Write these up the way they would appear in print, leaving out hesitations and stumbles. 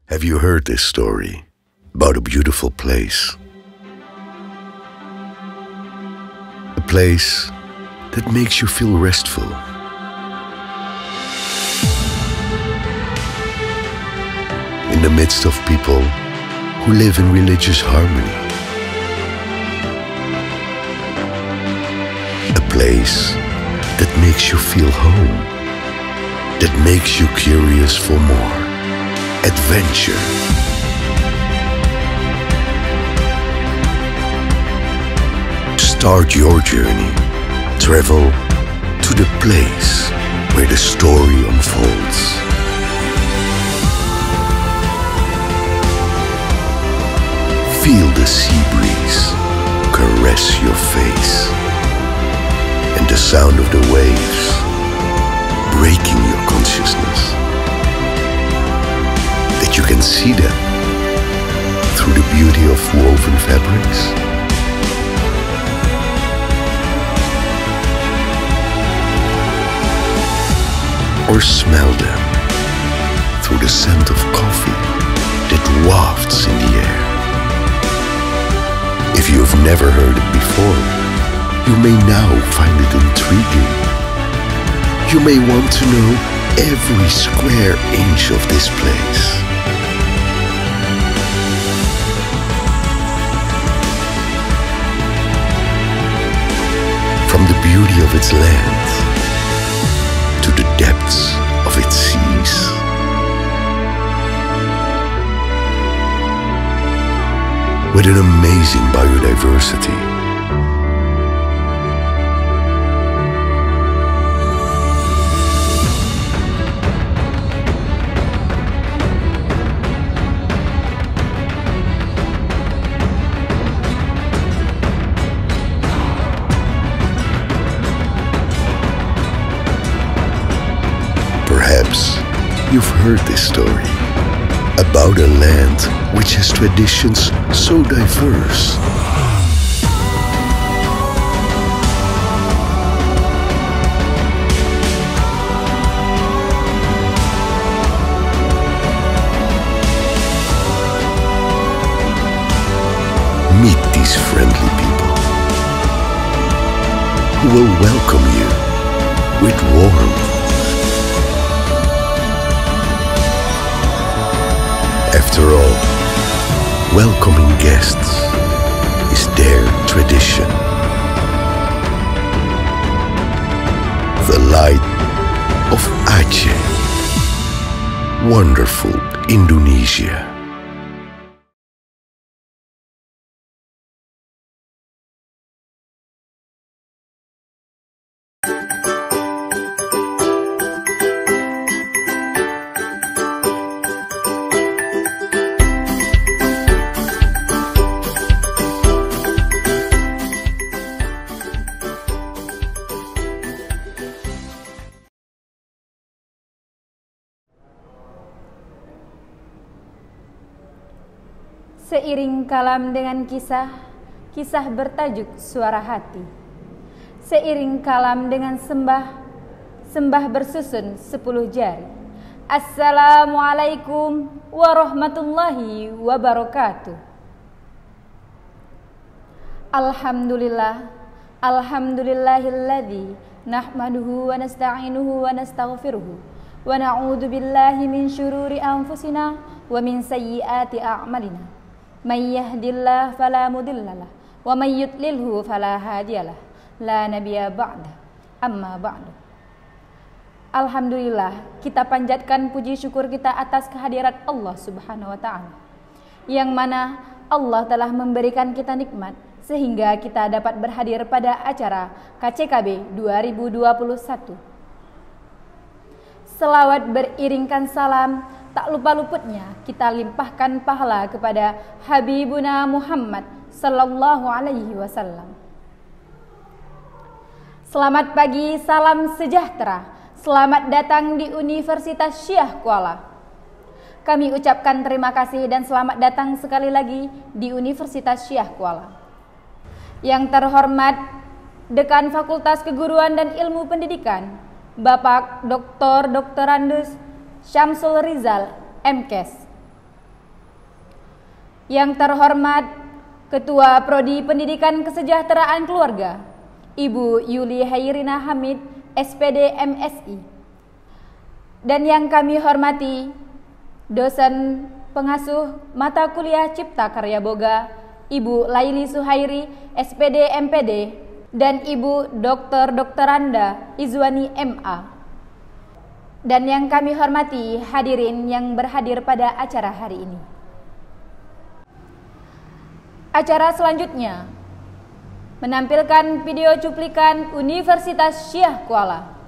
Have you heard this story about a beautiful place? A place that makes you feel restful. In the midst of people who live in religious harmony. A place that makes you feel home, that makes you curious for more adventure. Start your journey. Travel to the place where the story unfolds. Feel the sea breeze caress your face and the sound of the waves breaking your consciousness. That you can see them through the beauty of woven fabrics. Or smell them through the scent of coffee that wafts in the air. If you have never heard it before, you may now find it intriguing. You may want to know every square inch of this place. From the beauty of its land to the depths of its seas. With an amazing biodiversity. Perhaps you've heard this story about a land which has traditions so diverse. Meet these friendly people who will welcome you with warmth. After all, welcoming guests is their tradition. The light of Aceh, wonderful Indonesia. Seiring kalam dengan kisah bertajuk Suara Hati. Seiring kalam dengan sembah bersusun 10 jari. Assalamualaikum warahmatullahi wabarakatuh. Alhamdulillahilladzi nahmaduhu wa nasta'inuhu wa nastaghfiruhu wa na'udzu billahi min syururi anfusina wa min sayyiati a'malina. May yahdillahu fala mudhillalah wa may yudlilhu fala hadiyalah. La nabiyya ba'da. Amma ba'du. Alhamdulillah, kita panjatkan puji syukur kita atas kehadirat Allah Subhanahu wa taala. Yang mana Allah telah memberikan kita nikmat sehingga kita dapat berhadir pada acara KCKB 2021. Selawat beriringkan salam, tak lupa luputnya kita limpahkan pahala kepada Habibuna Muhammad sallallahu alaihi wasallam. Selamat pagi, salam sejahtera. Selamat datang di Universitas Syah Kuala. Kami ucapkan terima kasih dan selamat datang sekali lagi di Universitas Syah Kuala. Yang terhormat Dekan Fakultas Keguruan dan Ilmu Pendidikan, Bapak Dr. Andus Syamsul Rizal, MKes. Yang terhormat Ketua Prodi Pendidikan Kesejahteraan Keluarga, Ibu Yuli Hairina Hamid, SPD MSI. Dan yang kami hormati dosen pengasuh mata kuliah Cipta Karya Boga, Ibu Laili Suhairi, SPD MPD, dan Ibu Dr. Anda Izwani MA. Dan yang kami hormati hadirin yang berhadir pada acara hari ini. Acara selanjutnya menampilkan video cuplikan Universitas Syah Kuala.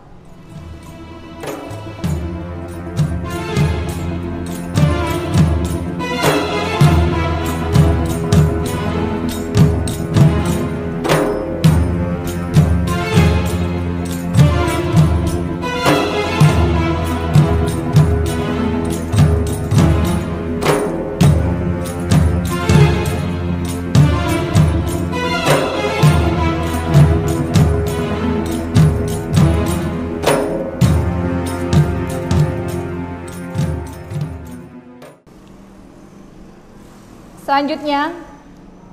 Selanjutnya,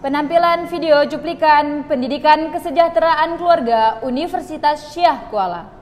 penampilan video cuplikan Pendidikan Kesejahteraan Keluarga Universitas Syah Kuala.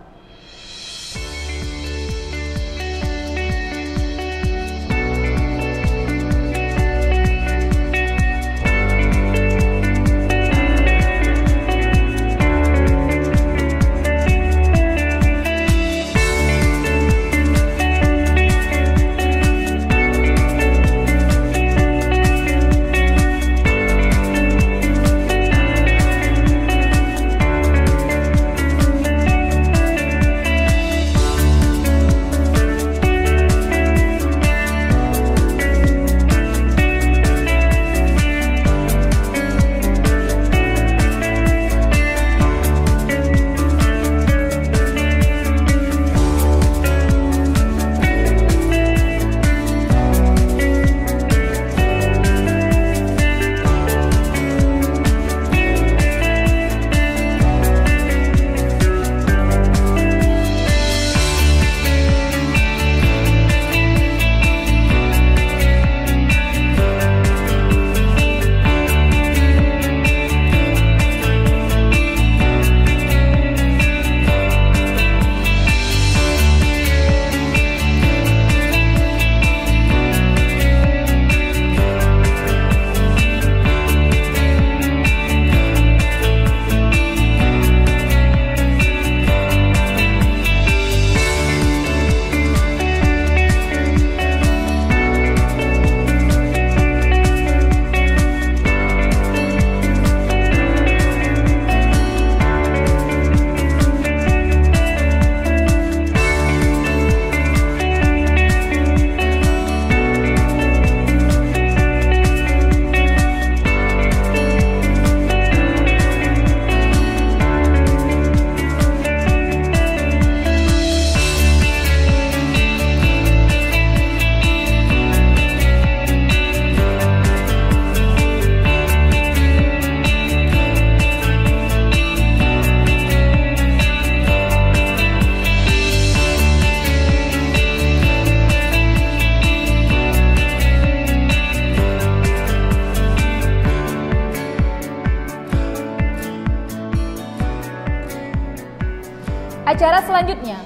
Acara selanjutnya,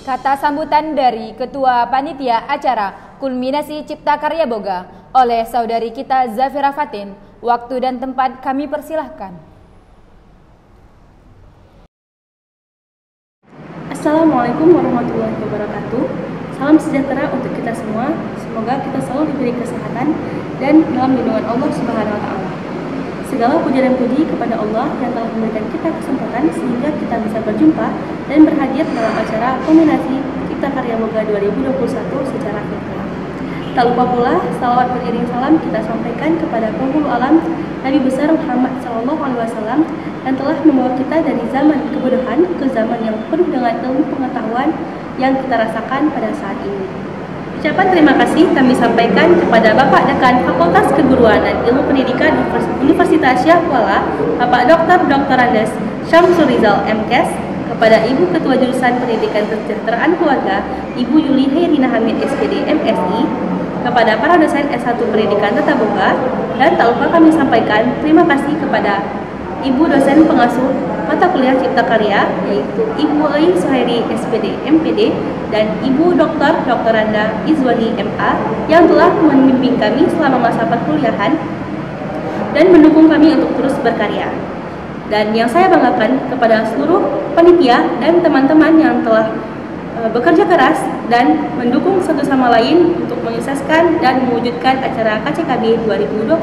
kata sambutan dari Ketua Panitia Acara Kulminasi Cipta Karya Boga oleh saudari kita Zafira Fatin. Waktu dan tempat kami persilahkan. Assalamualaikum warahmatullahi wabarakatuh. Salam sejahtera untuk kita semua. Semoga kita selalu diberi kesehatan dan dalam lindungan Allah Subhanahu wa Ta'ala. Segala puja dan puji kepada Allah yang telah memberikan kita kesempatan sehingga kita bisa berjumpa dan berhadir dalam acara Kulminasi Cipta Karya Boga 2021 secara virtual. Tak lupa pula, salawat beriring salam kita sampaikan kepada penghulu alam Nabi besar Muhammad SAW yang telah membawa kita dari zaman kebodohan ke zaman yang penuh dengan ilmu pengetahuan yang kita rasakan pada saat ini. Ucapan terima kasih kami sampaikan kepada Bapak Dekan Fakultas Keguruan dan Ilmu Pendidikan Universitas Syah Kuala, Bapak Dr. Andes Syamsul Rizal MKes, kepada Ibu Ketua Jurusan Pendidikan Kesejahteraan Keluarga, Ibu Yuli Hairina Hamid SPD MSI, kepada para dosen S1 Pendidikan Tata Boga, dan tak lupa kami sampaikan terima kasih kepada Ibu dosen pengasuh mata kuliah Cipta Karya, yaitu Ibu Ai Suhairi SPD MPD dan Ibu Dr. Anda Izwani MA yang telah membimbing kami selama masa perkuliahan dan mendukung kami untuk terus berkarya. Dan yang saya banggakan kepada seluruh panitia dan teman-teman yang telah bekerja keras dan mendukung satu sama lain untuk menyukseskan dan mewujudkan acara KCKB 2021.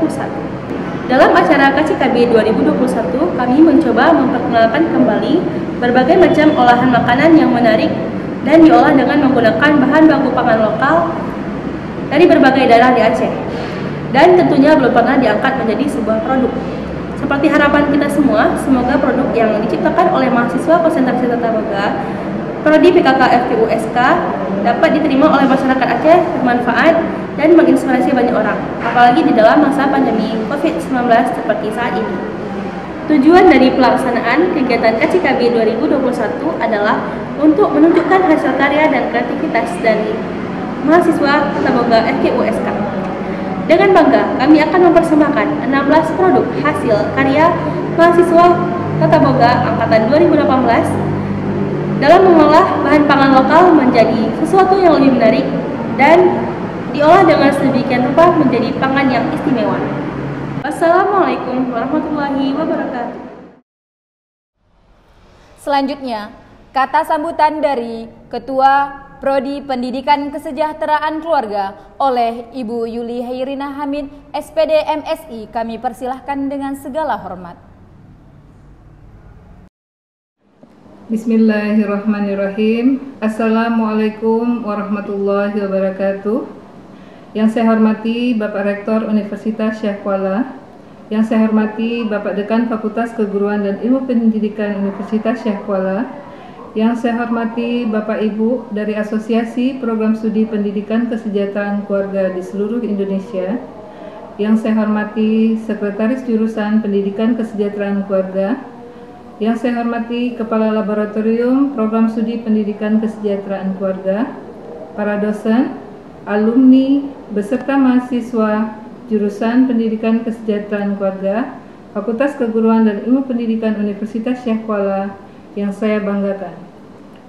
Dalam acara KCKB 2021, kami mencoba memperkenalkan kembali berbagai macam olahan makanan yang menarik dan diolah dengan menggunakan bahan baku pangan lokal dari berbagai daerah di Aceh. Dan tentunya belum pernah diangkat menjadi sebuah produk. Seperti harapan kita semua, semoga produk yang diciptakan oleh mahasiswa konsentrasi Tata Boga Prodi PKK FPUSK dapat diterima oleh masyarakat Aceh, bermanfaat, dan menginspirasi banyak orang, apalagi di dalam masa pandemi COVID-19 seperti saat ini. Tujuan dari pelaksanaan kegiatan KCKB 2021 adalah untuk menunjukkan hasil karya dan kreativitas dari mahasiswa Tata Boga FPUSK. Dengan bangga, kami akan mempersembahkan 16 produk hasil karya mahasiswa Tata Boga Angkatan 2018 dalam mengolah bahan pangan lokal menjadi sesuatu yang lebih menarik dan diolah dengan sedemikian rupa menjadi pangan yang istimewa. Wassalamualaikum warahmatullahi wabarakatuh. Selanjutnya, kata sambutan dari Ketua Prodi Pendidikan Kesejahteraan Keluarga oleh Ibu Yuli Hairina Hamid, SPD MSI, kami persilahkan dengan segala hormat. Bismillahirrahmanirrahim. Assalamualaikum warahmatullahi wabarakatuh. Yang saya hormati Bapak Rektor Universitas Syah Kuala, yang saya hormati Bapak Dekan Fakultas Keguruan dan Ilmu Pendidikan Universitas Syah Kuala, yang saya hormati Bapak Ibu dari Asosiasi Program Studi Pendidikan Kesejahteraan Keluarga di seluruh Indonesia, yang saya hormati Sekretaris Jurusan Pendidikan Kesejahteraan Keluarga, yang saya hormati Kepala Laboratorium Program Studi Pendidikan Kesejahteraan Keluarga, para dosen, alumni, beserta mahasiswa Jurusan Pendidikan Kesejahteraan Keluarga, Fakultas Keguruan dan Ilmu Pendidikan Universitas Syah Kuala yang saya banggakan.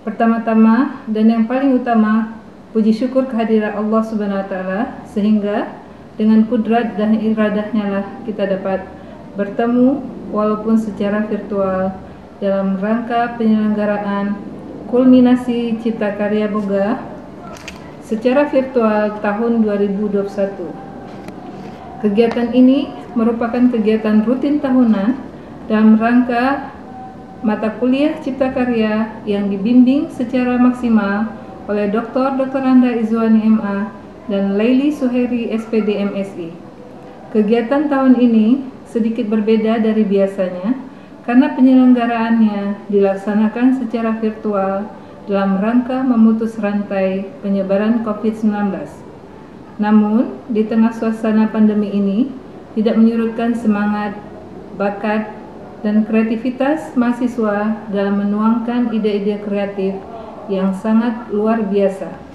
Pertama-tama dan yang paling utama, puji syukur kehadiran Allah Subhanahu wa Ta'ala, sehingga dengan kudrat dan iradahnya lah kita dapat bertemu walaupun secara virtual dalam rangka penyelenggaraan kulminasi Cipta Karya Boga secara virtual tahun 2021. Kegiatan ini merupakan kegiatan rutin tahunan dalam rangka mata kuliah Cipta Karya yang dibimbing secara maksimal oleh Dr. Anda Izwani MA dan Laili Suhairi SPD MSI. Kegiatan tahun ini sedikit berbeda dari biasanya karena penyelenggaraannya dilaksanakan secara virtual dalam rangka memutus rantai penyebaran COVID-19. Namun, di tengah suasana pandemi ini tidak menyurutkan semangat, bakat, dan kreativitas mahasiswa dalam menuangkan ide-ide kreatif yang sangat luar biasa.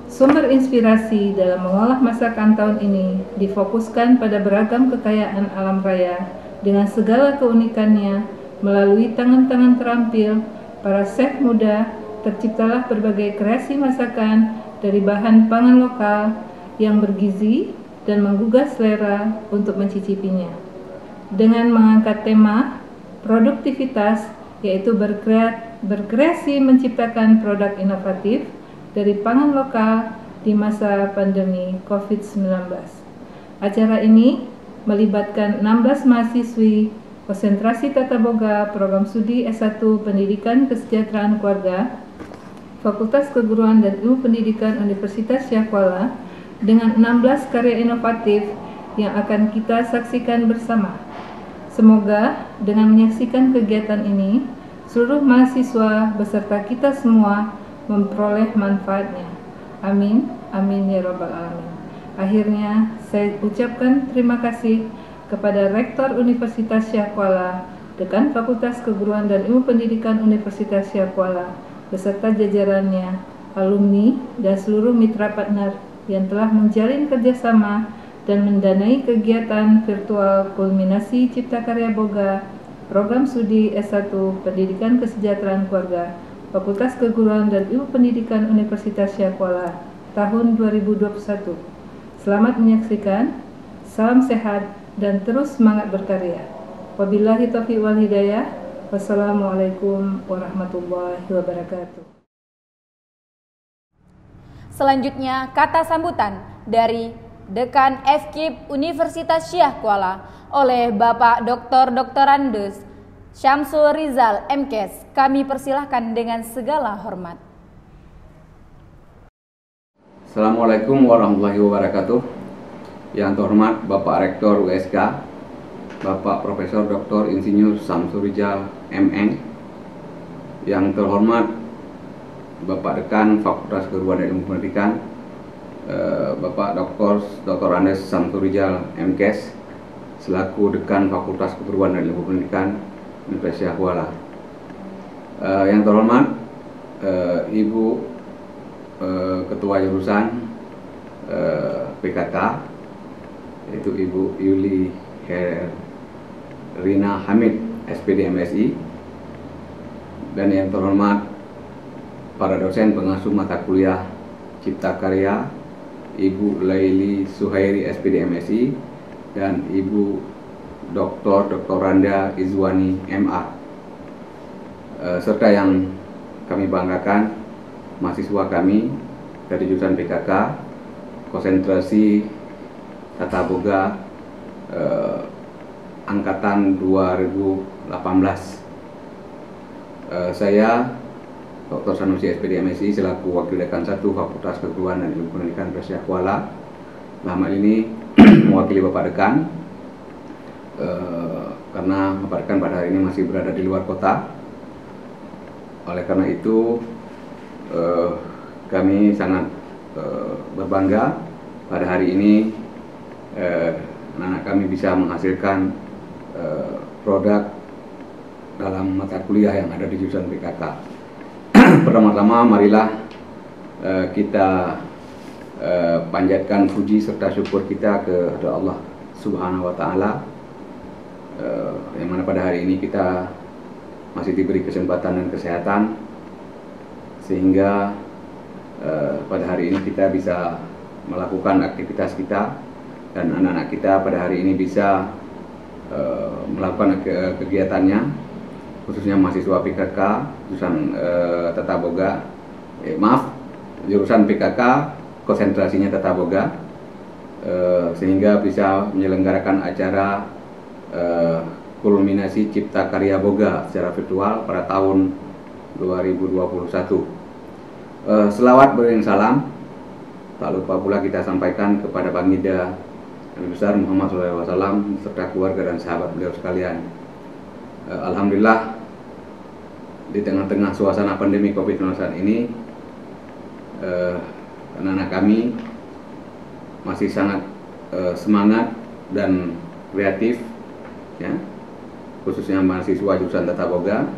Sumber inspirasi dalam mengolah masakan tahun ini difokuskan pada beragam kekayaan alam raya dengan segala keunikannya. Melalui tangan-tangan terampil para chef muda, terciptalah berbagai kreasi masakan dari bahan pangan lokal yang bergizi dan menggugah selera untuk mencicipinya. Dengan mengangkat tema produktivitas, yaitu berkreasi menciptakan produk inovatif dari pangan lokal di masa pandemi COVID-19. Acara ini melibatkan 16 mahasiswi konsentrasi Tata Boga Program Studi S1 Pendidikan Kesejahteraan Keluarga, Fakultas Keguruan dan Ilmu Pendidikan Universitas Syah Kuala dengan 16 karya inovatif yang akan kita saksikan bersama. Semoga dengan menyaksikan kegiatan ini, seluruh mahasiswa beserta kita semua memperoleh manfaatnya. Amin, amin ya rabbal alamin. Akhirnya saya ucapkan terima kasih kepada Rektor Universitas Syah Kuala, Dekan Fakultas Keguruan dan Ilmu Pendidikan Universitas Syah Kuala, beserta jajarannya, alumni dan seluruh mitra partner yang telah menjalin kerjasama dan mendanai kegiatan virtual kulminasi Cipta Karya Boga Program Studi S1 Pendidikan Kesejahteraan Keluarga Fakultas Keguruan dan Ilmu Pendidikan Universitas Syahkuala tahun 2021. Selamat menyaksikan, salam sehat dan terus semangat berkarya. Wabillahi taufiq wal hidayah. Wassalamualaikum warahmatullahi wabarakatuh. Selanjutnya, kata sambutan dari Dekan FKIP Universitas Syahkuala oleh Bapak Dr. Andes Syamsul Rizal MKes. Kami persilahkan dengan segala hormat. Assalamualaikum warahmatullahi wabarakatuh. Yang terhormat Bapak Rektor USK, Bapak Profesor Dr. Insinyur Syamsul Rizal MN. Yang terhormat Bapak Dekan Fakultas Keguruan dan Ilmu Pendidikan, Bapak Dr. Andes Syamsul Rizal MKes selaku Dekan Fakultas Keguruan dan Ilmu Pendidikan Universitas Syahkuala. Yang terhormat Ibu Ketua Jurusan PKK, yaitu Ibu Yuli Rina Hamid SPD MSI, dan yang terhormat para dosen pengasuh mata kuliah Cipta Karya, Ibu Laili Suhairi SPD MSI, dan Ibu Dr. Randa Izwani MA, serta yang kami banggakan mahasiswa kami dari jurusan PKK konsentrasi Tata Boga angkatan 2018. Saya Dr. Sanusi SPD MSI selaku Wakil Dekan 1 Fakultas Keguruan dan Ilmu Pendidikan Universitas Syahkuala. Dalam hal ini mewakili Bapak Dekan, karena Bapak Dekan pada hari ini masih berada di luar kota. Oleh karena itu kami sangat berbangga pada hari ini anak kami bisa menghasilkan produk dalam mata kuliah yang ada di jurusan PKK. Pertama-tama marilah kita panjatkan puji serta syukur kita kepada Allah Subhanahu wa Ta'ala, yang mana pada hari ini kita masih diberi kesempatan dan kesehatan sehingga pada hari ini kita bisa melakukan aktivitas kita dan anak-anak kita pada hari ini bisa melakukan kegiatannya, khususnya mahasiswa PKK jurusan Tata Boga, jurusan PKK konsentrasinya Tata Boga, sehingga bisa menyelenggarakan acara kulminasi Cipta Karya Boga secara virtual pada tahun 2021. Selawat beriring salam tak lupa pula kita sampaikan kepada Baginda Nabi besar Muhammad SAW serta keluarga dan sahabat beliau sekalian. Alhamdulillah, di tengah-tengah suasana pandemi COVID-19 saat ini, anak-anak kami masih sangat semangat dan kreatif, ya, khususnya mahasiswa jurusan Tata Boga,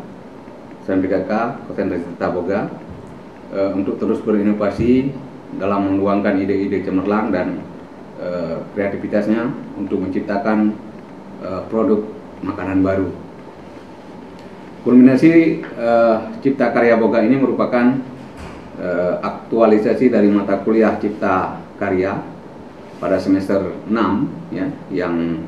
jurusan PKK, konsentrasi Tata Boga, untuk terus berinovasi dalam menuangkan ide-ide cemerlang dan kreativitasnya untuk menciptakan produk makanan baru. Kulminasi Cipta Karya Boga ini merupakan aktualisasi dari mata kuliah Cipta Karya pada semester 6, ya, yang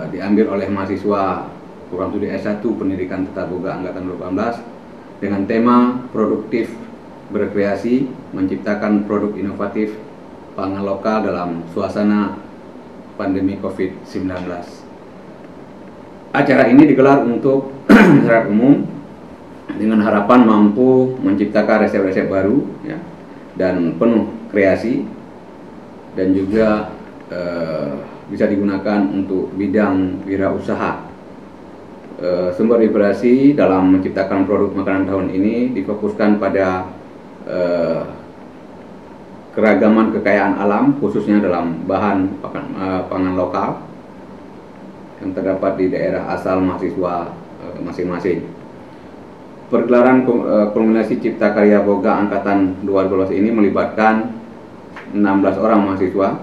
diambil oleh mahasiswa program studi S1 Pendidikan Tata Boga angkatan 2018 dengan tema produktif berkreasi menciptakan produk inovatif pangan lokal dalam suasana pandemi COVID-19. Acara ini digelar untuk masyarakat umum dengan harapan mampu menciptakan resep-resep baru, ya, dan penuh kreasi, dan juga bisa digunakan untuk bidang wirausaha. Sumber inspirasi dalam menciptakan produk makanan tahun ini difokuskan pada keragaman kekayaan alam, khususnya dalam bahan pangan lokal yang terdapat di daerah asal mahasiswa masing-masing. Pergelaran kulminasi Cipta Karya Boga angkatan 2012 ini melibatkan 16 orang mahasiswa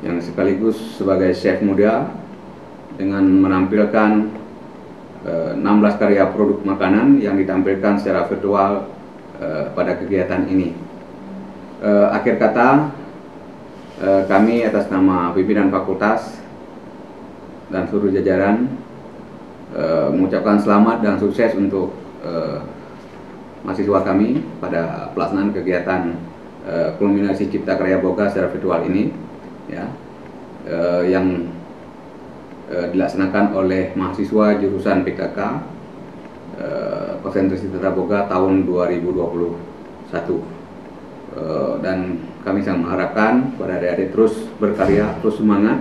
yang sekaligus sebagai chef muda dengan menampilkan 16 karya produk makanan yang ditampilkan secara virtual pada kegiatan ini. Akhir kata, kami atas nama pimpinan fakultas dan seluruh jajaran mengucapkan selamat dan sukses untuk mahasiswa kami pada pelaksanaan kegiatan kulminasi Cipta Karya Boga secara virtual ini, ya, yang dilaksanakan oleh mahasiswa jurusan PKK konsentrasi Tata Boga tahun 2021, dan kami sangat mengharapkan pada adik-adik terus berkarya, terus semangat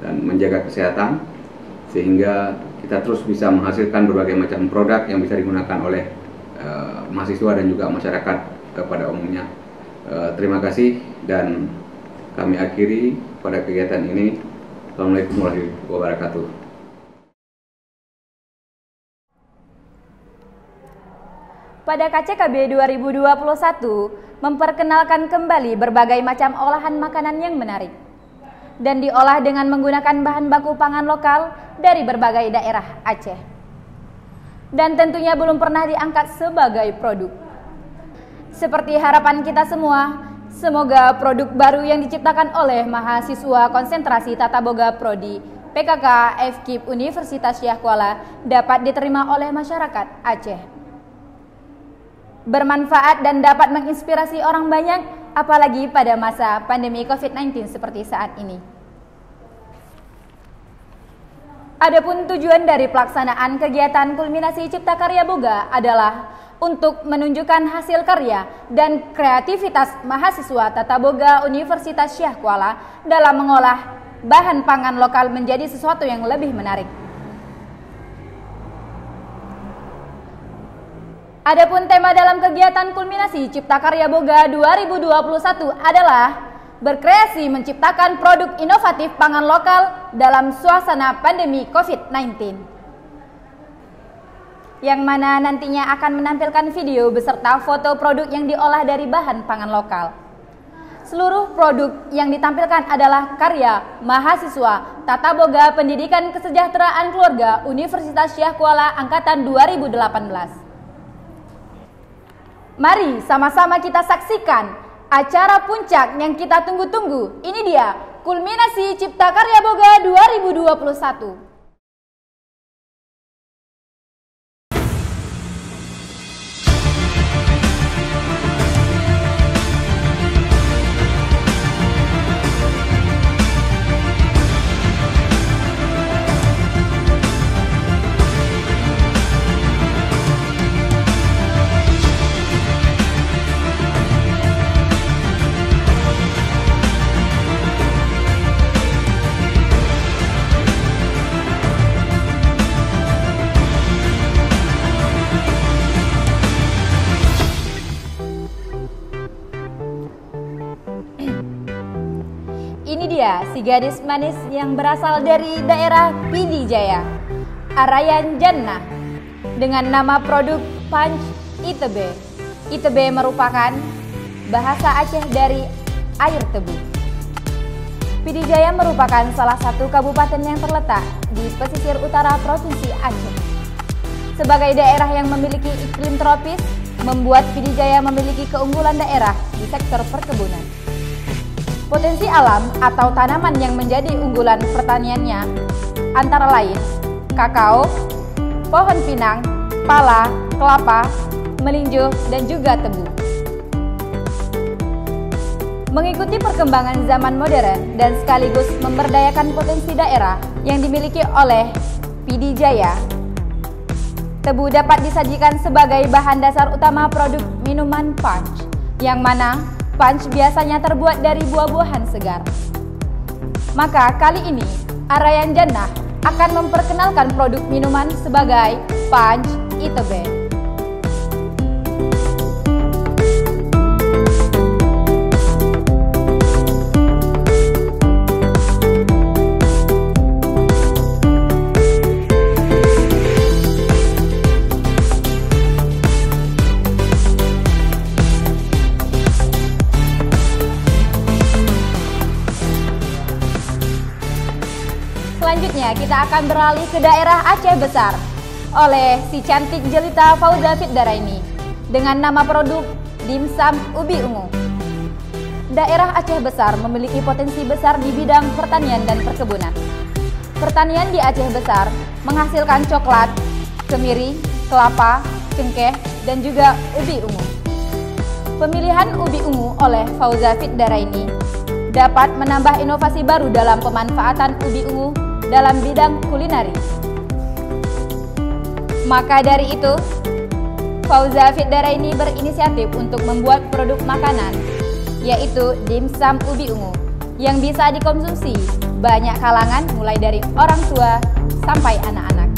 dan menjaga kesehatan sehingga kita terus bisa menghasilkan berbagai macam produk yang bisa digunakan oleh mahasiswa dan juga masyarakat pada umumnya. Terima kasih dan kami akhiri pada kegiatan ini. Assalamualaikum warahmatullahi wabarakatuh. Pada KCKB 2021 memperkenalkan kembali berbagai macam olahan makanan yang menarik dan diolah dengan menggunakan bahan baku pangan lokal dari berbagai daerah Aceh. Dan tentunya belum pernah diangkat sebagai produk. Seperti harapan kita semua, semoga produk baru yang diciptakan oleh mahasiswa konsentrasi Tata Boga Prodi PKK FKIP Universitas Syah Kuala dapat diterima oleh masyarakat Aceh, bermanfaat dan dapat menginspirasi orang banyak, apalagi pada masa pandemi COVID-19 seperti saat ini. Adapun tujuan dari pelaksanaan kegiatan kulminasi Cipta Karya Boga adalah untuk menunjukkan hasil karya dan kreativitas mahasiswa Tata Boga Universitas Syah Kuala dalam mengolah bahan pangan lokal menjadi sesuatu yang lebih menarik. Adapun tema dalam kegiatan kulminasi Cipta Karya Boga 2021 adalah berkreasi menciptakan produk inovatif pangan lokal dalam suasana pandemi COVID-19, yang mana nantinya akan menampilkan video beserta foto produk yang diolah dari bahan pangan lokal. Seluruh produk yang ditampilkan adalah karya mahasiswa Tata Boga Pendidikan Kesejahteraan Keluarga Universitas Syah Kuala Angkatan 2018. Mari sama-sama kita saksikan acara puncak yang kita tunggu-tunggu. Ini dia, kulminasi Cipta Karya Boga 2021. Ini dia si gadis manis yang berasal dari daerah PD Jaya, Arayan Jannah, dengan nama produk Punch Itebe. Itebe merupakan bahasa Aceh dari air tebu. PD Jaya merupakan salah satu kabupaten yang terletak di pesisir utara Provinsi Aceh. Sebagai daerah yang memiliki iklim tropis, membuat PD Jaya memiliki keunggulan daerah di sektor perkebunan. Potensi alam atau tanaman yang menjadi unggulan pertaniannya antara lain kakao, pohon pinang, pala, kelapa, melinjo, dan juga tebu. Mengikuti perkembangan zaman modern dan sekaligus memberdayakan potensi daerah yang dimiliki oleh PD Jaya, tebu dapat disajikan sebagai bahan dasar utama produk minuman punch, yang mana punch biasanya terbuat dari buah-buahan segar. Maka kali ini Arayan Jannah akan memperkenalkan produk minuman sebagai Punch Itebe. Selanjutnya kita akan beralih ke daerah Aceh Besar oleh si cantik jelita Fauza Fiddaraini dengan nama produk dimsum ubi ungu. Daerah Aceh Besar memiliki potensi besar di bidang pertanian dan perkebunan. Pertanian di Aceh Besar menghasilkan coklat, kemiri, kelapa, cengkeh, dan juga ubi ungu. Pemilihan ubi ungu oleh Fauza Fiddaraini dapat menambah inovasi baru dalam pemanfaatan ubi ungu dalam bidang kulineri. Maka dari itu, Fauza Fiddaraini berinisiatif untuk membuat produk makanan, yaitu dimsum ubi ungu, yang bisa dikonsumsi banyak kalangan mulai dari orang tua sampai anak-anak.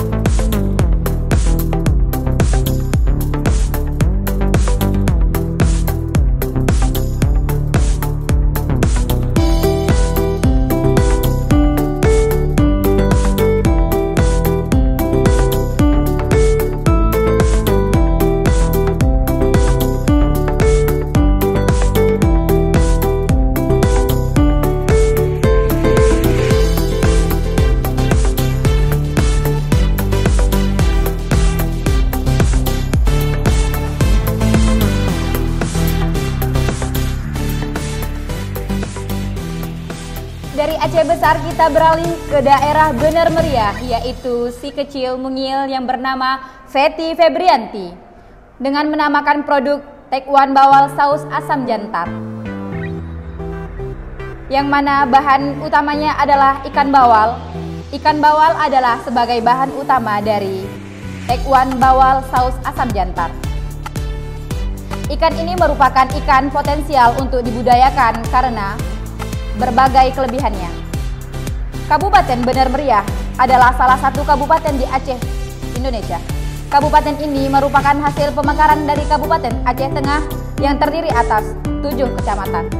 Dari Aceh Besar kita beralih ke daerah Bener Meriah, yaitu si kecil mungil yang bernama Fety Febrianti dengan menamakan produk Taekwon Bawal Saus Asam Jantan, yang mana bahan utamanya adalah ikan bawal. Ikan bawal adalah sebagai bahan utama dari Taekwon Bawal Saus Asam Jantan. Ikan ini merupakan ikan potensial untuk dibudidayakan karena berbagai kelebihannya. Kabupaten Bener Meriah adalah salah satu kabupaten di Aceh, Indonesia. Kabupaten ini merupakan hasil pemekaran dari Kabupaten Aceh Tengah yang terdiri atas 7 kecamatan.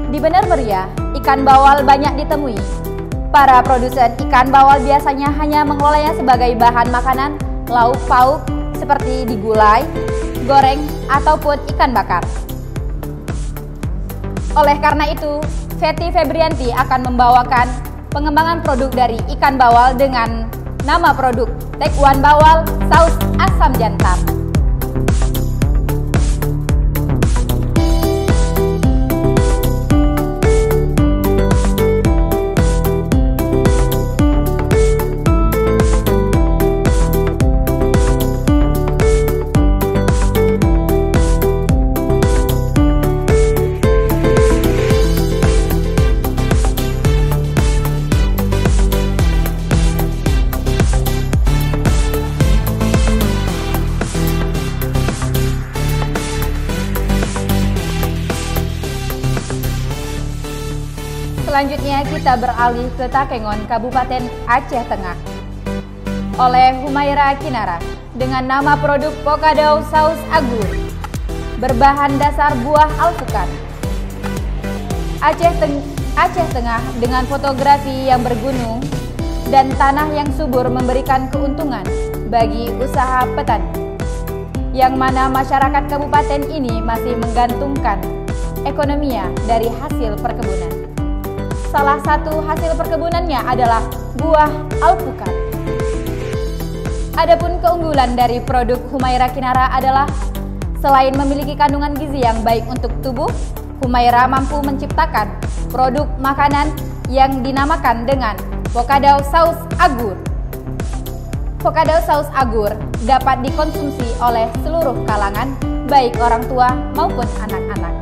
Di Bener Meriah, ikan bawal banyak ditemui. Para produsen ikan bawal biasanya hanya mengelolanya sebagai bahan makanan lauk pauk seperti digulai, goreng, ataupun ikan bakar. Oleh karena itu, Fety Febrianti akan membawakan pengembangan produk dari ikan bawal dengan nama produk Taekwon Bawal Saus Asam Jantan. Selanjutnya kita beralih ke Takengon, Kabupaten Aceh Tengah oleh Humaira Kinara dengan nama produk Pokadau Saus Agur berbahan dasar buah alpukat. Aceh Tengah dengan fotografi yang bergunung dan tanah yang subur memberikan keuntungan bagi usaha petani, yang mana masyarakat kabupaten ini masih menggantungkan ekonominya dari hasil perkebunan. Salah satu hasil perkebunannya adalah buah alpukat. Adapun keunggulan dari produk Humaira Kinara adalah selain memiliki kandungan gizi yang baik untuk tubuh, Humaira mampu menciptakan produk makanan yang dinamakan dengan Pokadau Saus Agur. Pokadau Saus Agur dapat dikonsumsi oleh seluruh kalangan, baik orang tua maupun anak-anak.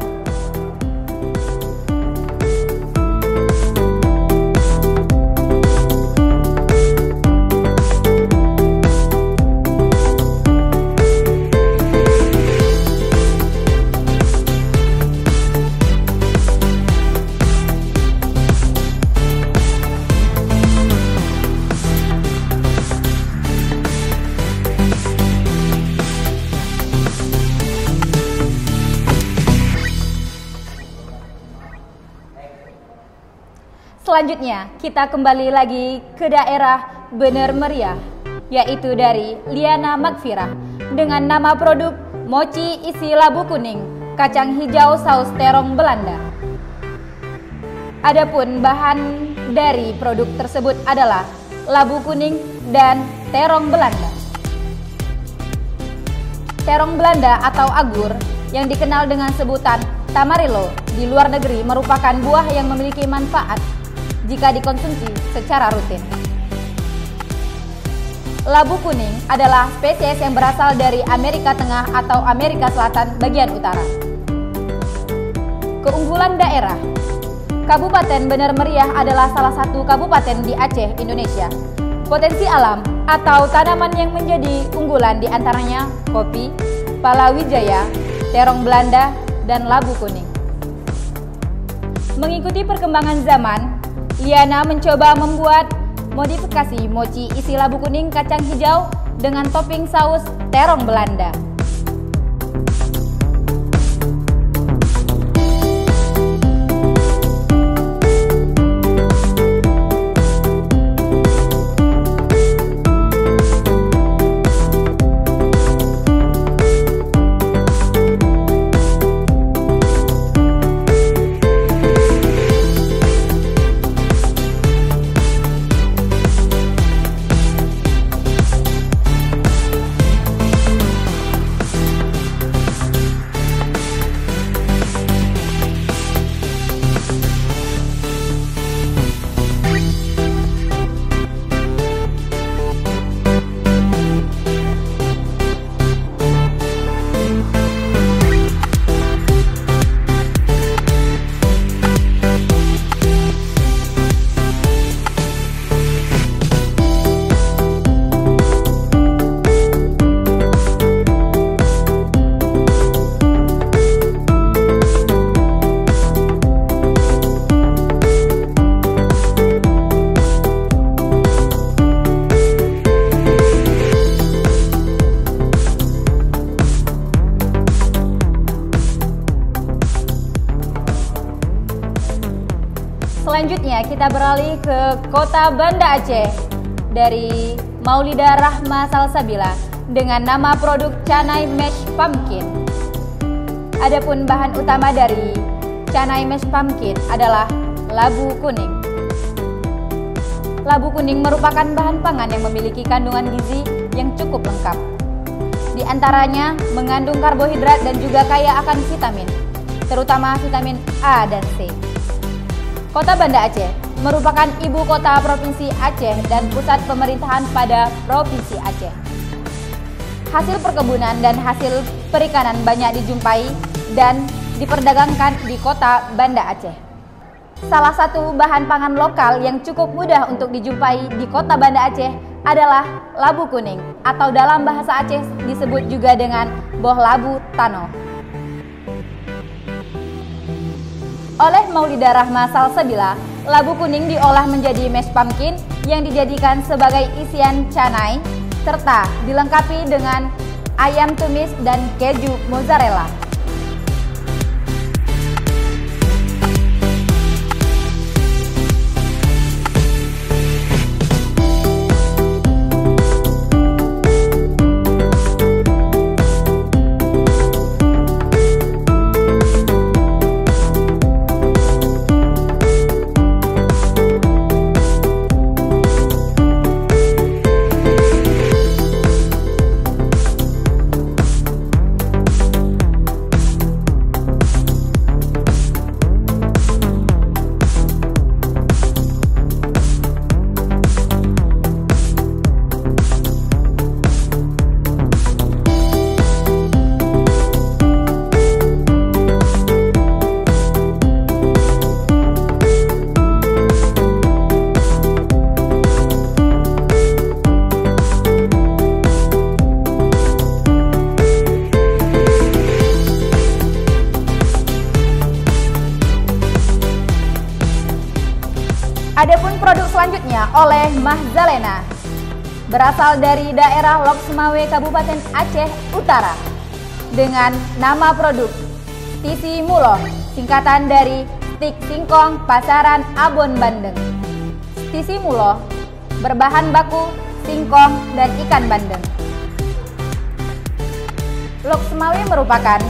Selanjutnya, kita kembali lagi ke daerah Bener Meriah, yaitu dari Liana Magfirah dengan nama produk mochi isi labu kuning, kacang hijau saus terong Belanda. Adapun bahan dari produk tersebut adalah labu kuning dan terong Belanda. Terong Belanda atau agur yang dikenal dengan sebutan tamarillo di luar negeri merupakan buah yang memiliki manfaat jika dikonsumsi secara rutin. Labu kuning adalah spesies yang berasal dari Amerika Tengah atau Amerika Selatan bagian utara. Keunggulan daerah. Kabupaten Bener Meriah adalah salah satu kabupaten di Aceh, Indonesia. Potensi alam atau tanaman yang menjadi unggulan diantaranya kopi, palawijaya, terong Belanda, dan labu kuning. Mengikuti perkembangan zaman, Liana mencoba membuat modifikasi mochi isi labu kuning kacang hijau dengan topping saus terong Belanda. Selanjutnya kita beralih ke kota Banda Aceh dari Maulida Rahma Salsabila dengan nama produk Canai Mash Pumpkin. Adapun bahan utama dari Canai Mash Pumpkin adalah labu kuning. Labu kuning merupakan bahan pangan yang memiliki kandungan gizi yang cukup lengkap. Di antaranya mengandung karbohidrat dan juga kaya akan vitamin, terutama vitamin A dan C. Kota Banda Aceh merupakan ibu kota Provinsi Aceh dan pusat pemerintahan pada Provinsi Aceh. Hasil perkebunan dan hasil perikanan banyak dijumpai dan diperdagangkan di kota Banda Aceh. Salah satu bahan pangan lokal yang cukup mudah untuk dijumpai di kota Banda Aceh adalah labu kuning atau dalam bahasa Aceh disebut juga dengan boh labu tano. Oleh Maulida Rahma Salsabila, labu kuning diolah menjadi mash pumpkin yang dijadikan sebagai isian canai serta dilengkapi dengan ayam tumis dan keju mozzarella. Adapun produk selanjutnya oleh Mahzalena, berasal dari daerah Lok Semawe, Kabupaten Aceh Utara, dengan nama produk Tisi Mulo, singkatan dari Stik Singkong Pasaran Abon Bandeng. Tisi Mulo berbahan baku singkong dan ikan bandeng. Lok Semawe merupakan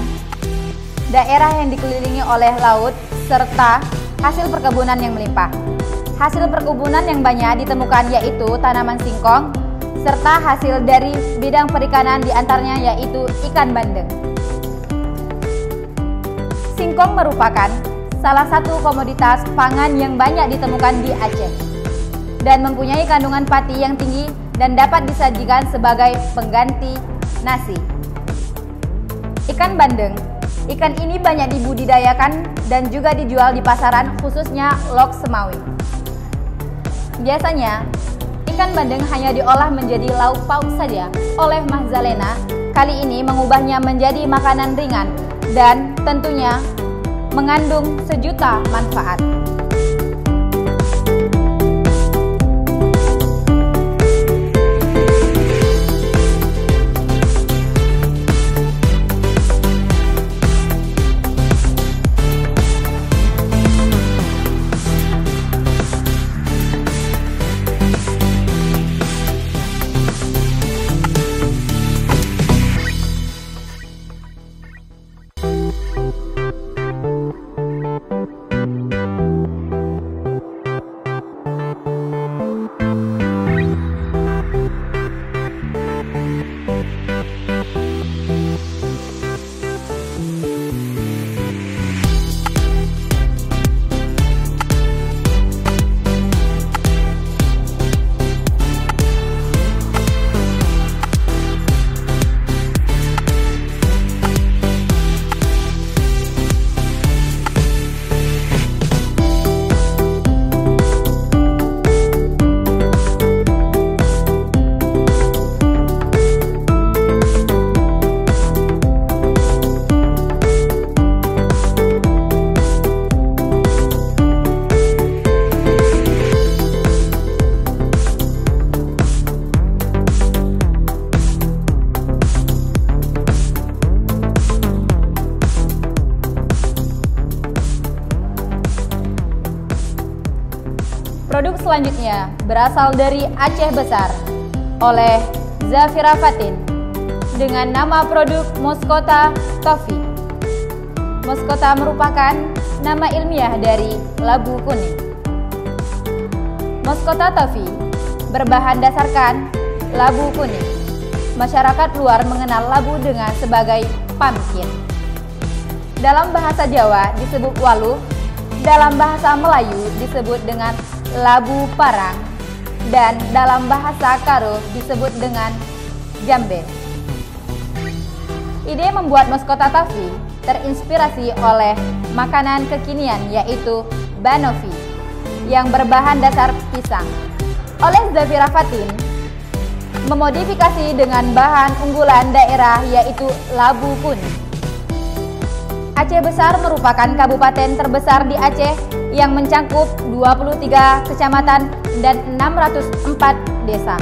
daerah yang dikelilingi oleh laut serta hasil perkebunan yang melimpah. Hasil perkebunan yang banyak ditemukan yaitu tanaman singkong, serta hasil dari bidang perikanan diantaranya yaitu ikan bandeng. Singkong merupakan salah satu komoditas pangan yang banyak ditemukan di Aceh dan mempunyai kandungan pati yang tinggi dan dapat disajikan sebagai pengganti nasi. Ikan bandeng, ikan ini banyak dibudidayakan dan juga dijual di pasaran khususnya Lok Semawi. Biasanya, ikan bandeng hanya diolah menjadi lauk pauk saja oleh Mah Zalena. Kali ini mengubahnya menjadi makanan ringan dan tentunya mengandung sejuta manfaat. Produk selanjutnya berasal dari Aceh Besar oleh Zafira Fatin dengan nama produk Moskota Toffee. Moskota merupakan nama ilmiah dari labu kuning. Moskota Toffee berbahan dasarkan labu kuning. Masyarakat luar mengenal labu dengan sebagai pumpkin. Dalam bahasa Jawa disebut waluh, dalam bahasa Melayu disebut dengan labu parang, dan dalam bahasa Karo disebut dengan jambe. Ide membuat Moskota Toffee terinspirasi oleh makanan kekinian yaitu banoffee yang berbahan dasar pisang. Oleh Zafira Fatin memodifikasi dengan bahan unggulan daerah yaitu labu kuning. Aceh Besar merupakan kabupaten terbesar di Aceh yang mencakup 23 kecamatan dan 604 desa.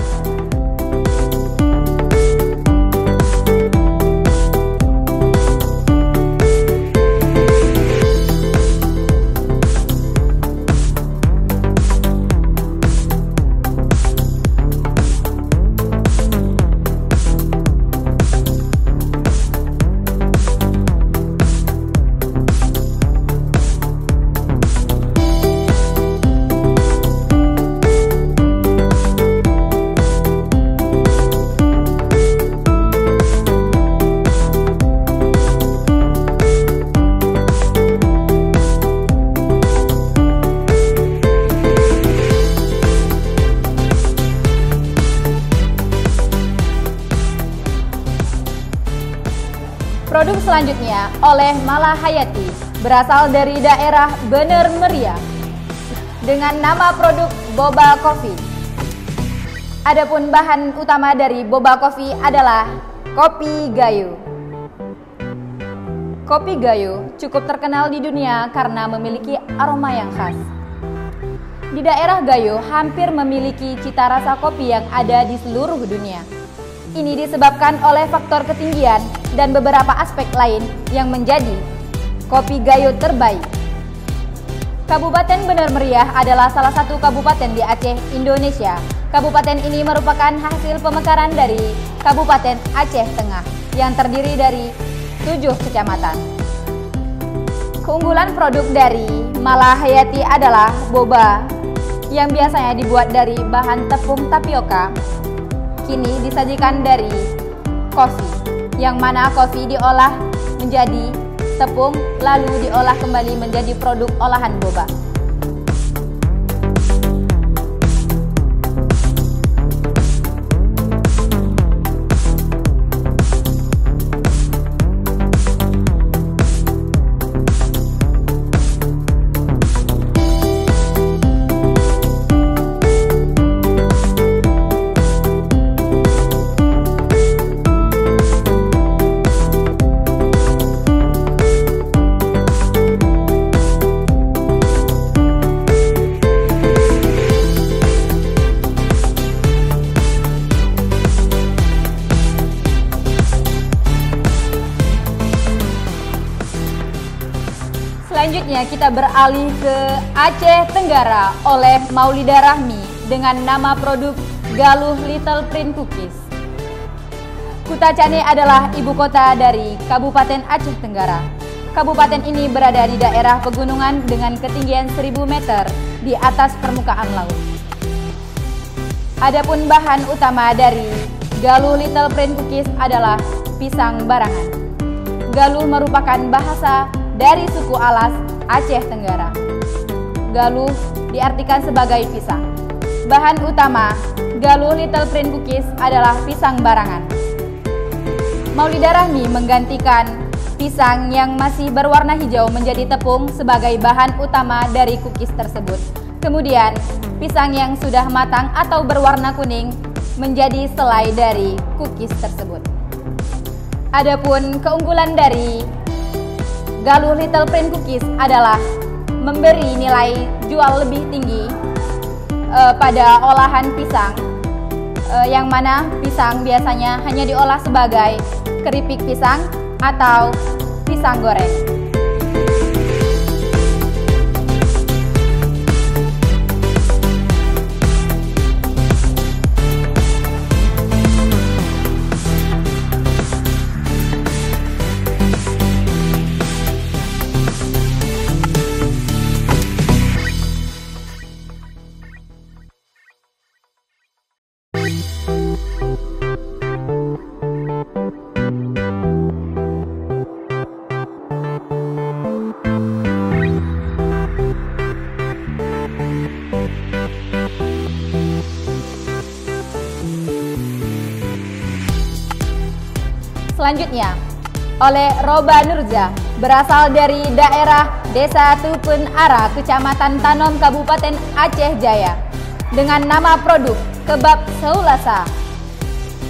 Produk selanjutnya oleh Mala Hayati berasal dari daerah Bener Meriah dengan nama produk Boba Coffee. Adapun bahan utama dari Boba Coffee adalah kopi gayo. Kopi gayo cukup terkenal di dunia karena memiliki aroma yang khas. Di daerah Gayo hampir memiliki cita rasa kopi yang ada di seluruh dunia. Ini disebabkan oleh faktor ketinggian dan beberapa aspek lain yang menjadi kopi gayo terbaik. Kabupaten Bener Meriah adalah salah satu kabupaten di Aceh, Indonesia. Kabupaten ini merupakan hasil pemekaran dari Kabupaten Aceh Tengah yang terdiri dari 7 kecamatan. Keunggulan produk dari Mala Hayati adalah boba yang biasanya dibuat dari bahan tepung tapioka, kini disajikan dari kopi, yang mana kopi diolah menjadi tepung lalu diolah kembali menjadi produk olahan boba. Selanjutnya kita beralih ke Aceh Tenggara oleh Maulida Rahmi dengan nama produk Galuh Little Print Cookies. Kutacane adalah ibu kota dari Kabupaten Aceh Tenggara. Kabupaten ini berada di daerah pegunungan dengan ketinggian 1000 meter di atas permukaan laut. Adapun bahan utama dari Galuh Little Print Cookies adalah pisang barangan. Galuh merupakan bahasa dari suku Alas, Aceh Tenggara. Galuh diartikan sebagai pisang. Bahan utama Galuh Little Print Cookies adalah pisang barangan. Maulida Rahmi menggantikan pisang yang masih berwarna hijau menjadi tepung sebagai bahan utama dari cookies tersebut. Kemudian, pisang yang sudah matang atau berwarna kuning menjadi selai dari cookies tersebut. Adapun keunggulan dari Galuh Little Print Cookies adalah memberi nilai jual lebih tinggi pada olahan pisang, yang mana pisang biasanya hanya diolah sebagai keripik pisang atau pisang goreng. Selanjutnya, oleh Roba Nurza, berasal dari daerah Desa Tupun Ara, Kecamatan Tanom, Kabupaten Aceh Jaya, dengan nama produk Kebab Seulasa.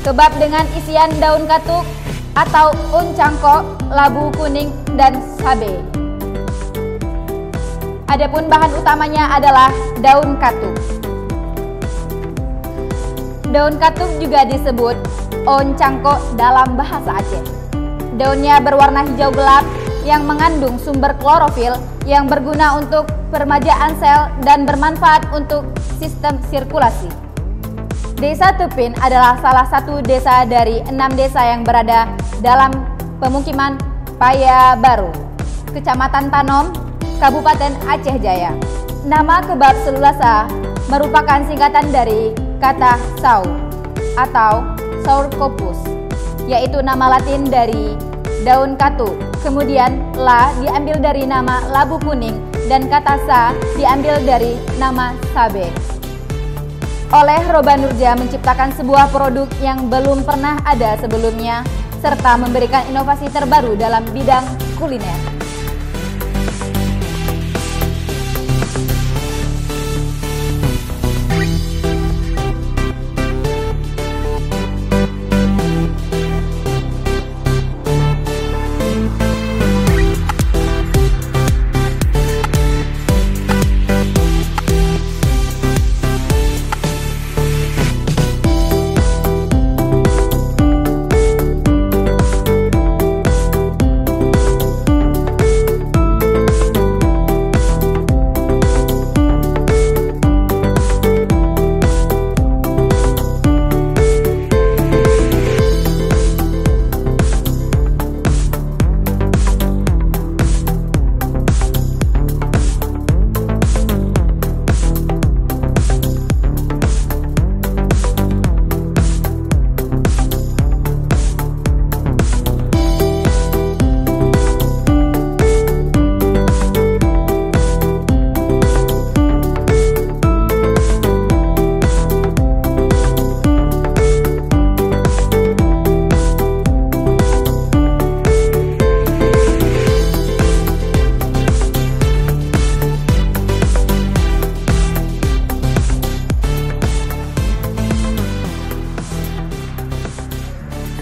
Kebab dengan isian daun katuk atau uncangkok, labu kuning, dan sabe. Adapun bahan utamanya adalah daun katuk. Daun katuk juga disebut oncangkok dalam bahasa Aceh. Daunnya berwarna hijau gelap yang mengandung sumber klorofil yang berguna untuk permajaan sel dan bermanfaat untuk sistem sirkulasi. Desa Tupin adalah salah satu desa dari 6 desa yang berada dalam pemukiman Paya Baru, Kecamatan Tanom, Kabupaten Aceh Jaya. Nama kebab Seulasa merupakan singkatan dari kata sau atau Saurcopus, yaitu nama Latin dari daun katuk. Kemudian la diambil dari nama labu kuning dan kata sa diambil dari nama sabe. Oleh Roba Nurja menciptakan sebuah produk yang belum pernah ada sebelumnya serta memberikan inovasi terbaru dalam bidang kuliner.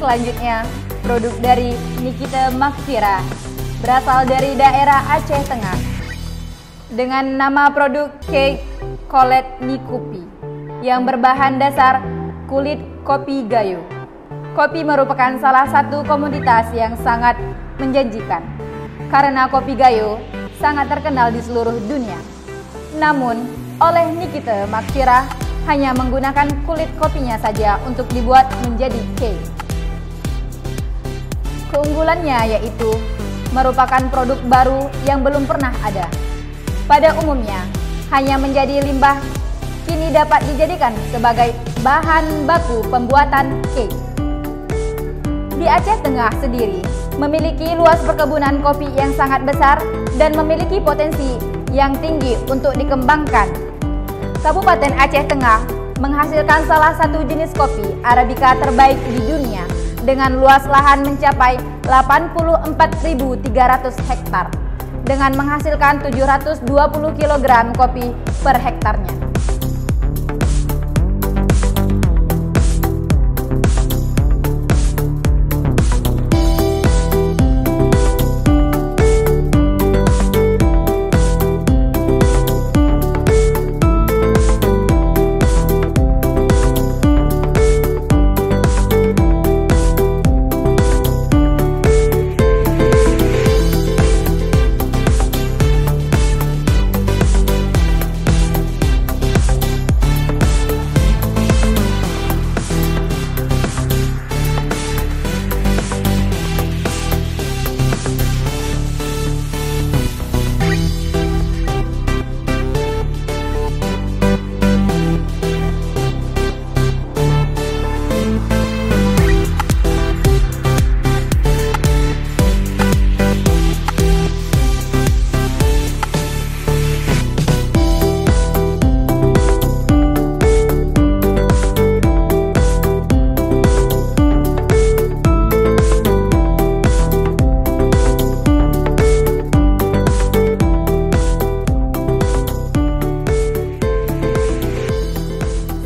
Selanjutnya, produk dari Nikita Makfira, berasal dari daerah Aceh Tengah, dengan nama produk Cake Colet Nikopi yang berbahan dasar kulit kopi gayo. Kopi merupakan salah satu komoditas yang sangat menjanjikan karena kopi gayo sangat terkenal di seluruh dunia. Namun, oleh Nikita Makfira hanya menggunakan kulit kopinya saja untuk dibuat menjadi cake. Keunggulannya yaitu merupakan produk baru yang belum pernah ada. Pada umumnya, hanya menjadi limbah, kini dapat dijadikan sebagai bahan baku pembuatan cake. Di Aceh Tengah sendiri, memiliki luas perkebunan kopi yang sangat besar dan memiliki potensi yang tinggi untuk dikembangkan. Kabupaten Aceh Tengah menghasilkan salah satu jenis kopi Arabica terbaik di dunia dengan luas lahan mencapai 84.300 hektar dengan menghasilkan 720 kg kopi per hektarnya.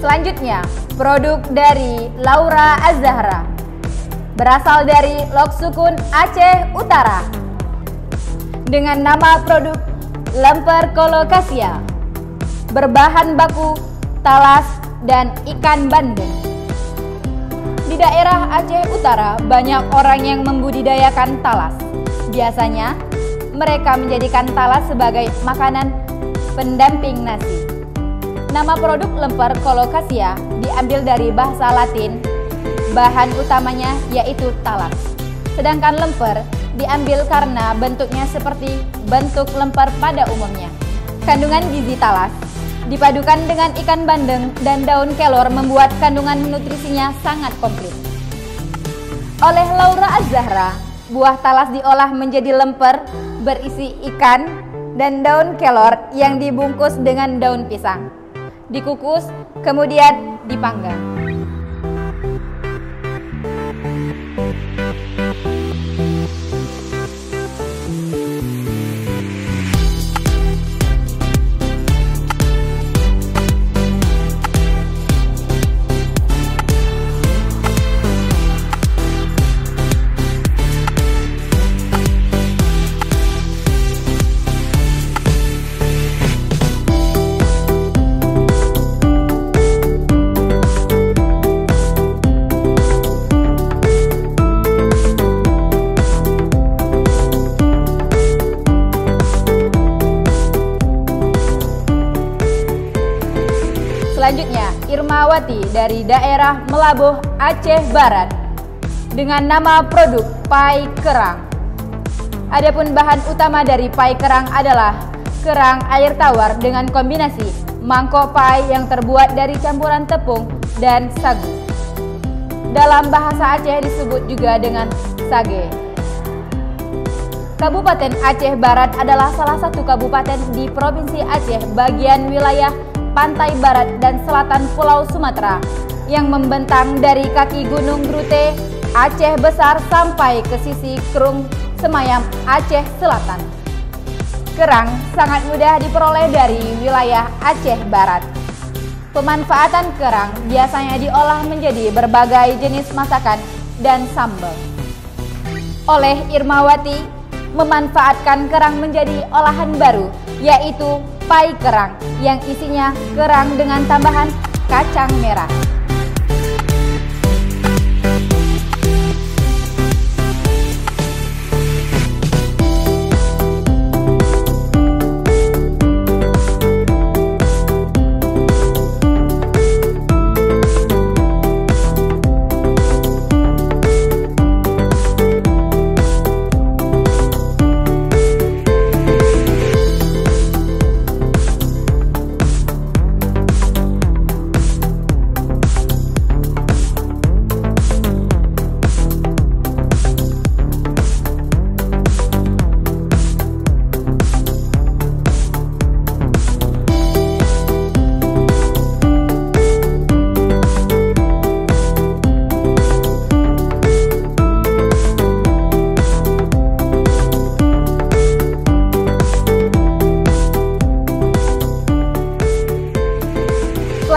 Selanjutnya, produk dari Laura Az-Zahra, berasal dari Lok Sukun, Aceh Utara, dengan nama produk Lemper Kolokasia, berbahan baku talas dan ikan bandeng. Di daerah Aceh Utara, banyak orang yang membudidayakan talas. Biasanya, mereka menjadikan talas sebagai makanan pendamping nasi. Nama produk lemper kolokasia diambil dari bahasa Latin, bahan utamanya yaitu talas. Sedangkan lemper diambil karena bentuknya seperti bentuk lemper pada umumnya. Kandungan gizi talas dipadukan dengan ikan bandeng dan daun kelor membuat kandungan nutrisinya sangat komplit. Oleh Laura Az-Zahra, buah talas diolah menjadi lemper berisi ikan dan daun kelor yang dibungkus dengan daun pisang, dikukus, kemudian dipanggang. Selanjutnya, Irmawati dari daerah Melabuh, Aceh Barat, dengan nama produk pai kerang. Adapun bahan utama dari pai kerang adalah kerang air tawar dengan kombinasi mangkok pai yang terbuat dari campuran tepung dan sagu. Dalam bahasa Aceh disebut juga dengan sage. Kabupaten Aceh Barat adalah salah satu kabupaten di Provinsi Aceh bagian wilayah pantai barat dan selatan Pulau Sumatera yang membentang dari kaki Gunung Grute, Aceh Besar sampai ke sisi Kerung Semayam, Aceh Selatan. Kerang sangat mudah diperoleh dari wilayah Aceh Barat. Pemanfaatan kerang biasanya diolah menjadi berbagai jenis masakan dan sambal. Oleh Irmawati memanfaatkan kerang menjadi olahan baru, yaitu pai kerang yang isinya kerang dengan tambahan kacang merah.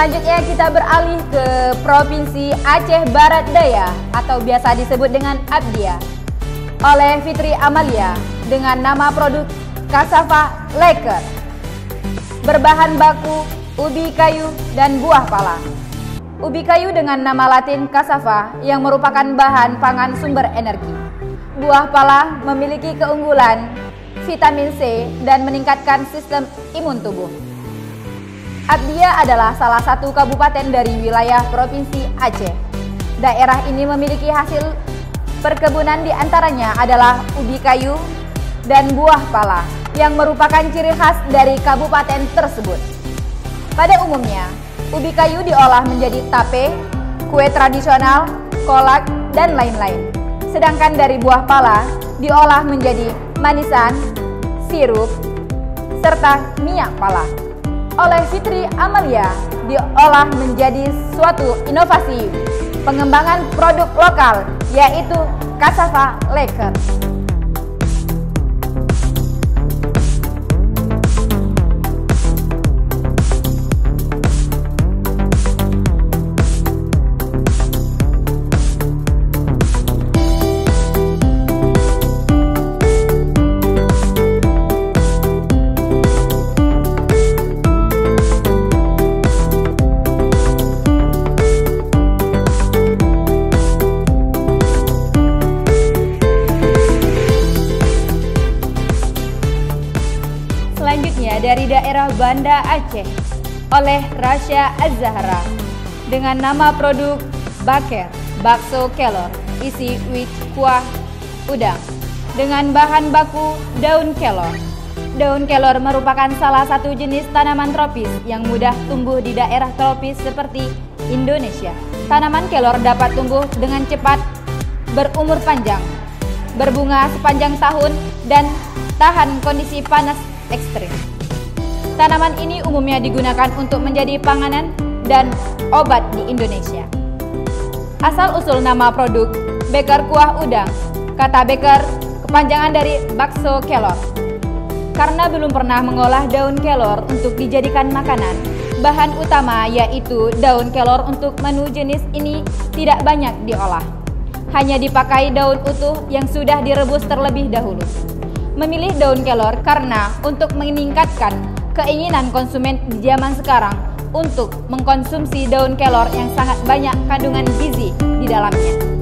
Selanjutnya kita beralih ke Provinsi Aceh Barat Daya atau biasa disebut dengan Abdia oleh Fitri Amalia dengan nama produk Cassava Leker. Berbahan baku ubi kayu dan buah pala. Ubi kayu dengan nama latin Cassava yang merupakan bahan pangan sumber energi. Buah pala memiliki keunggulan vitamin C dan meningkatkan sistem imun tubuh. Abdia adalah salah satu kabupaten dari wilayah Provinsi Aceh. Daerah ini memiliki hasil perkebunan diantaranya adalah ubi kayu dan buah pala yang merupakan ciri khas dari kabupaten tersebut. Pada umumnya, ubi kayu diolah menjadi tape, kue tradisional, kolak, dan lain-lain. Sedangkan dari buah pala diolah menjadi manisan, sirup, serta minyak pala. Oleh Fitri Amalia diolah menjadi suatu inovasi pengembangan produk lokal yaitu Cassava Leker. Selanjutnya dari daerah Banda Aceh oleh Rasya Az-Zahra dengan nama produk Baker bakso kelor isi with kuah udang dengan bahan baku daun kelor. Daun kelor merupakan salah satu jenis tanaman tropis yang mudah tumbuh di daerah tropis seperti Indonesia. Tanaman kelor dapat tumbuh dengan cepat, berumur panjang, berbunga sepanjang tahun, dan tahan kondisi panas ekstrim. Tanaman ini umumnya digunakan untuk menjadi panganan dan obat di Indonesia. Asal-usul nama produk Baker kuah udang. Kata Baker kepanjangan dari bakso kelor. Karena belum pernah mengolah daun kelor untuk dijadikan makanan, bahan utama yaitu daun kelor untuk menu jenis ini tidak banyak diolah. Hanya dipakai daun utuh yang sudah direbus terlebih dahulu. Memilih daun kelor karena untuk meningkatkan keinginan konsumen di zaman sekarang untuk mengkonsumsi daun kelor yang sangat banyak kandungan gizi di dalamnya.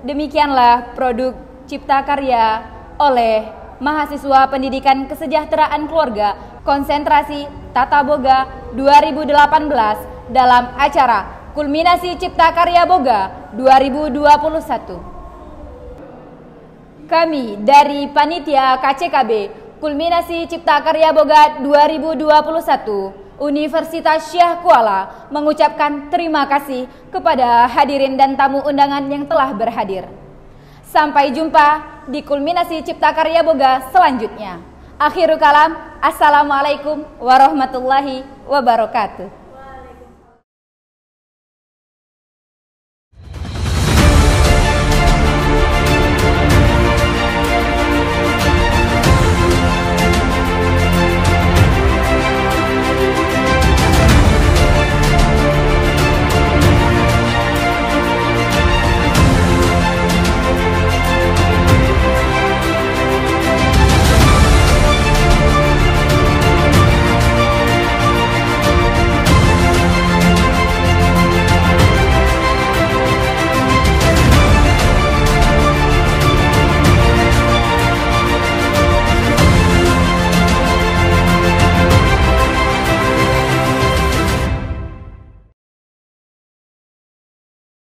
Demikianlah produk cipta karya oleh mahasiswa Pendidikan Kesejahteraan Keluarga Konsentrasi Tata Boga 2018 dalam acara Kulminasi Cipta Karya Boga 2021. Kami dari Panitia KCKB Kulminasi Cipta Karya Boga 2021, Universitas Syah Kuala mengucapkan terima kasih kepada hadirin dan tamu undangan yang telah berhadir. Sampai jumpa di Kulminasi Cipta Karya Boga selanjutnya. Akhirul kalam, assalamualaikum warahmatullahi wabarakatuh.